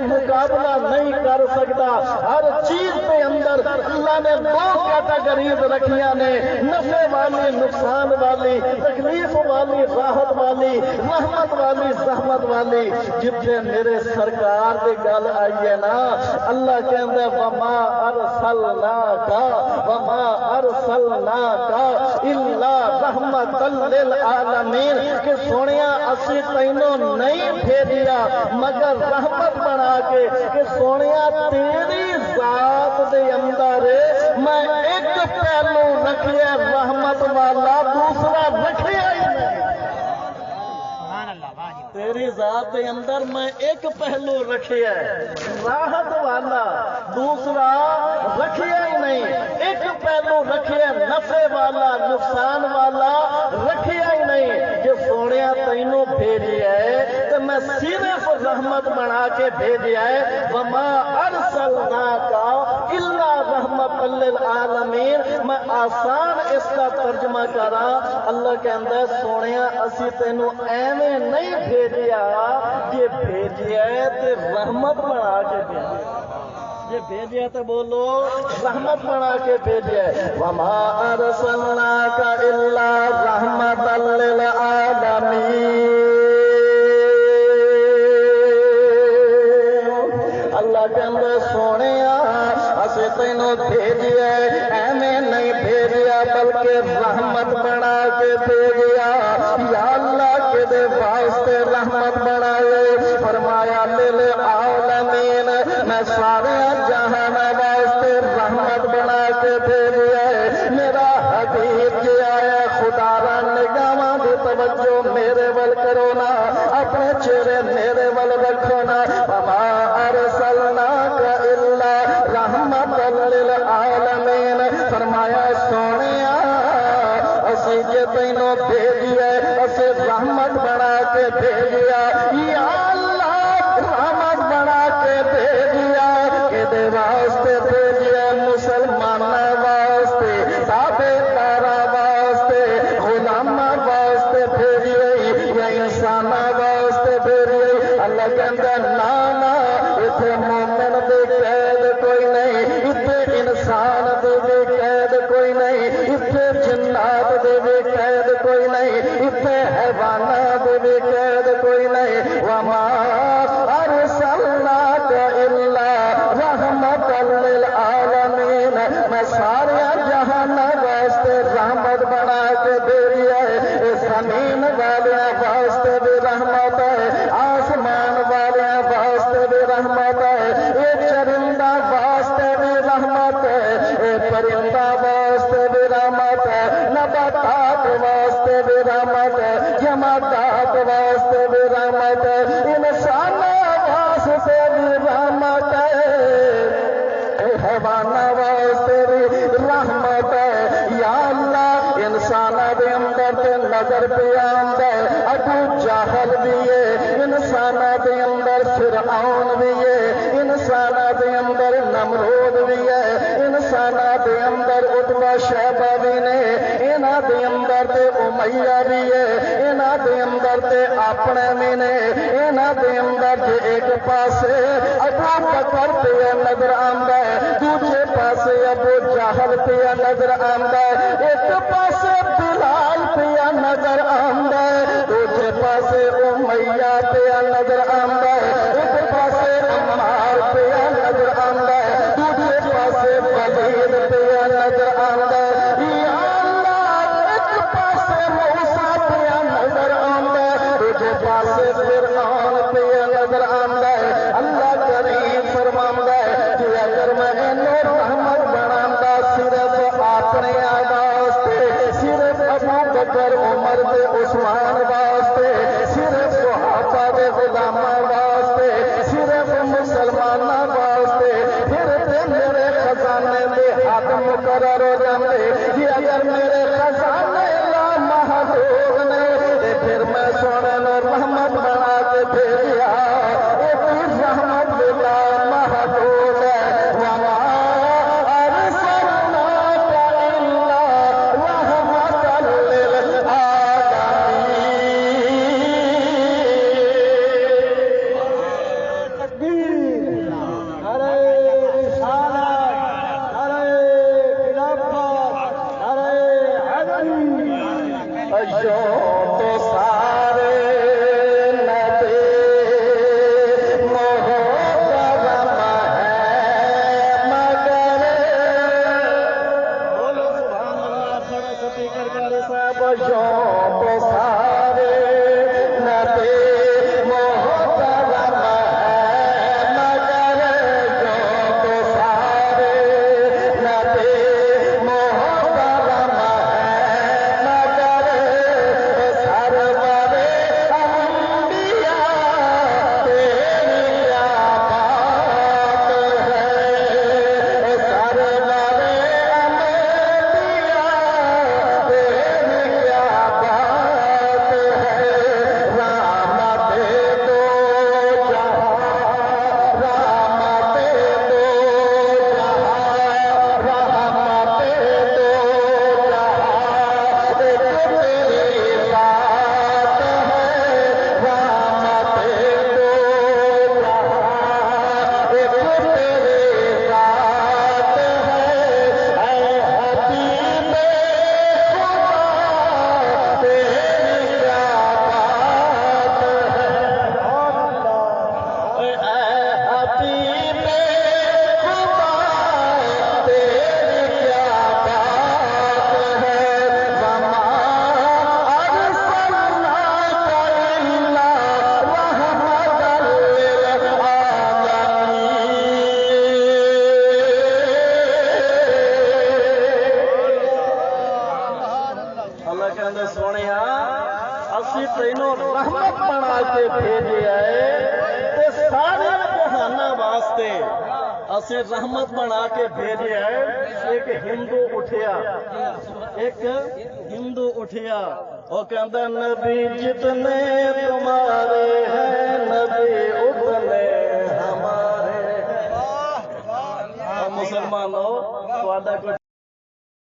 مقابلہ نہیں کر سکتا. ہر چیز کے اندر اللہ نے دو کیٹیگریز رکھیاں نے، نفع والی نقصان والی، تکلیف والی راحت والی، رحمت والی زحمت والی. جتنے میرے سرکار کی گل آئی ہے نا، اللہ کہندا وما ارسلناک الا رحمت للعالمین، کہ سونیا اسی تینوں نہیں بھیجیا مگر رحمت بنا کے، کہ سونیا تیری ذات دے اندر میں ایک پہلو رکھیا رحمت والا، دوسرا رکھیا ہی نہیں. تیری ذات کے اندر میں ایک پہلو رکھیا راحت والا، دوسرا رکھیا ہی نہیں. ایک پہلو رکھیا نفع والا نقصان والا رکھیا ہی نہیں. کہ سونیا تینوں بھیجیا ہے تو میں صرف رحمت بنا کے بھیجیا ہے. وما ارسلناک الا رحمت للعالمین. میں آسان اس کا ترجمہ کرا. اللہ کہندا ہے سونیا اسی تینوں ایویں نہیں بھیجیا، یہ بھیجیا ہے تے رحمت بنا کے بھیجیا. یہ بھیجیا تو بولو رحمت بنا کے بھیجیا ہے. وما ارسلناک الا رحمت للعالمین. اللہ کہندا سونیا اسی تینوں بھیجیا ایویں نہیں بھیجیا بلکہ رحمت بنا کے بھیجیا. یا اللہ کے دے واسطے رحمت بنائے. فرمایا للعالمین، میں سارے جہان واسطے رحمت بنا کے بھیجیا ہے. میرا حبیب کیا ہے خدا را نگاہاں دی توجہ میرے ول کرو نا، اپنے چہرے میرے ول رکھو نا. وما ارسلناک الا رحمت للعالمین. فرمایا سونیا اسی جے تینوں بھیجیا اسی رحمت بنا کے بھیجیا. یا اللہ رحمت بنا کے بھیجیا. کہ دے واسطے بھیجیا مسلمانوں واسطے، تابعداراں واسطے، غلاماں واسطے بھیجیا یا انساناں واسطے بھیجیا. اللہ کہندا نا اتنے مومن دی قید کوئی نہیں، اتنے انسان دی بھی قید کوئی نہیں، اتنے جنات دی بھی قید کوئی نہیں، اتنے حیوانات دی بھی قید کوئی نہیں. وما ارسلناک الا رحمت للعالمین. میں سارے جہان واسطے رحمت بنا کے بھیجیا ہے. زمین والیاں واسطے بھی رحمت ہے، آسمان والیاں واسطے بھی رحمت ہے، یہ چرندہ واسطے بھی رحمت ہے، یہ پرندہ واسطے بھی رحمت ہے، نباتات واسطے بھی رحمت ہے، جمادات واسطے بھی رحمت ہے، انسان واسطے بھی رحمت ہے، حیوان واسطے بھی رحمت ہے. یا اللہ انسان دے اندر تے نظر پہ آندا ہے ابو جہل بھی ہے، انسان دے اندر فرعون بھی ہے، انسان دے اندر نمرود بھی ہے، انسان دے اندر عتبہ شیبہ بھی نے، انہاں دے اندر تے امیہ بھی ہے، انہاں دے اندر تے اپنے بھی نے، انہاں دے اندر تے ایک پاسے ابو بکر پہ نظر آندا ہے، دوسرے پاسے ابو جہل پہ نظر آندا ہے، ایک پاسے بلال پہ نظر آندا ہے، دوسرے پاسے امیہ پہ نظر آندا ہے، ایک پاسے عمار پہ نظر آندا ہے، دوسرے پاسے ولید پہ نظر آندا ہے. یا اللہ ایک پاسے موسیٰ پہ نظر آندا ہے، دوسرے پاسے فرعون پہ نظر آندا ہے. اللہ کریم فرماندا ہے کہ اگر میں انہوں رحمت بنانا صرف اپنے واسطے، صرف ابو بکر عمر دے عثمان واسطے، صرف صحابہ دے غلاماں واسطے، صرف مسلماناں واسطے، پھر تے میرے خزانے دے حق مقرر ہو جاندے. کہ اگر میرے خزانے لا محدود نے تے پھر میں سونے نو رحمت بنا کے بھیجیا. یہ بھی رحمت بلا محدود ہے. وما ارسلناک الا رحمت للعالمین. کے بھیجیا ہے سارے جہانا واسطے اسے رحمت بنا کے بھیجیا ہے۔ ایک ہندو اٹھیا وہ کہتا نبی جتنے تمہارے ہیں نبی اتنے ہمارے۔ مسلمانوں